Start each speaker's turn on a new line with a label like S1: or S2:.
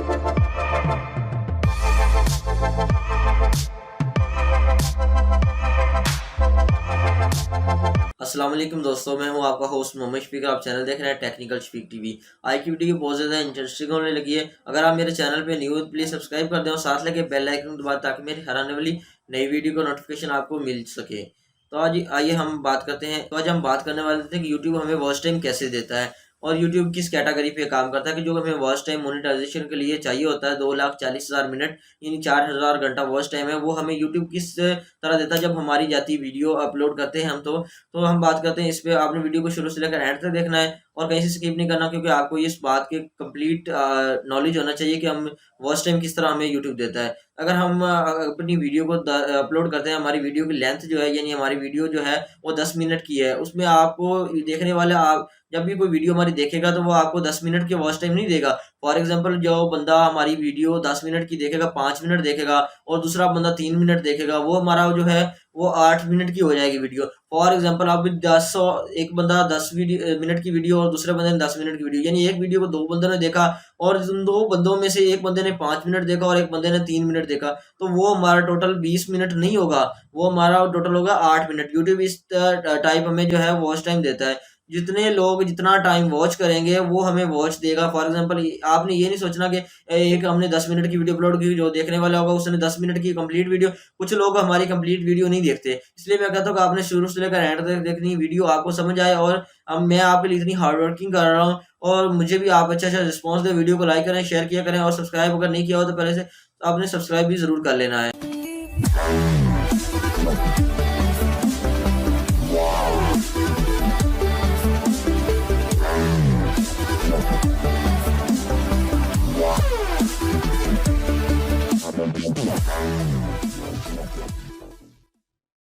S1: अस्सलाम वालेकुम दोस्तों, मैं हूं आपका होस्ट मोहम्मद शफीक। आप चैनल देख रहे हैं टेक्निकल शफीक टीवी। आज की वीडियो बहुत ज़्यादा इंटरेस्टिंग होने लगी है। अगर आप मेरे चैनल पे न्यू हो तो प्लीज़ सब्सक्राइब कर दें और साथ लगे बेल आइकन दबाएं ताकि मेरी हर आने वाली नई वीडियो का नोटिफिकेशन आपको मिल सके। तो आज आइए हम बात करते हैं। तो आज हम बात करने वाले थे कि यूट्यूब हमें वॉच टाइम कैसे देता है और यूट्यूब किस कैटेगरी पे काम करता है कि जो हमें वॉच टाइम मोनेटाइजेशन के लिए चाहिए होता है 2,40,000 मिनट यानी 4,000 घंटा वॉच टाइम है, वो हमें यूट्यूब किस तरह देता है जब हमारी जाती वीडियो अपलोड करते हैं हम। तो हम बात करते हैं इस पे। आपने वीडियो को शुरू से लेकर एंड तक देखना है और कहीं से स्किप नहीं करना, क्योंकि आपको इस बात के कंप्लीट नॉलेज होना चाहिए कि हम वॉच टाइम किस तरह हमें यूट्यूब देता है। अगर हम अपनी वीडियो को अपलोड करते हैं, हमारी वीडियो की लेंथ जो है यानी हमारी वीडियो जो है वो 10 मिनट की है, उसमें आपको देखने वाले आप जब भी कोई वीडियो हमारी देखेगा तो वो आपको 10 मिनट की वॉच टाइम नहीं देगा। फॉर एग्जांपल जो बंदा हमारी वीडियो 10 मिनट की देखेगा, 5 मिनट देखेगा और दूसरा बंदा 3 मिनट देखेगा, वो हमारा जो है वो 8 मिनट की हो जाएगी वीडियो। फॉर एग्जांपल आप 10 एक बंदा 10 मिनट की वीडियो और दूसरे बंदे ने 10 मिनट की वीडियो, यानी एक वीडियो को 2 बंदों ने देखा और उन 2 बंदों में से एक बंदे ने 5 मिनट देखा और एक बंदे ने 3 मिनट देखा, तो वो हमारा टोटल 20 मिनट नहीं होगा, वो हमारा टोटल होगा 8 मिनट। यूट्यूब इस टाइप हमें जो है वॉच टाइम देता है। जितने लोग जितना टाइम वॉच करेंगे वो हमें वॉच देगा। फॉर एग्जांपल आपने ये नहीं सोचना कि एक हमने 10 मिनट की वीडियो अपलोड की, जो देखने वाला होगा उसने 10 मिनट की कंप्लीट वीडियो। कुछ लोग हमारी कंप्लीट वीडियो नहीं देखते, इसलिए मैं कहता हूँ कि आपने शुरू से लेकर एंड तक देखनी वीडियो, आपको समझ आए। और अब मैं आपके लिए इतनी हार्ड वर्किंग कर रहा हूँ और मुझे भी आप अच्छा अच्छा रिस्पॉन्स दें। वीडियो को लाइक करें, शेयर किया करें और सब्सक्राइब अगर नहीं किया हो तो पहले से आपने सब्सक्राइब भी जरूर कर लेना है।
S2: Yeah.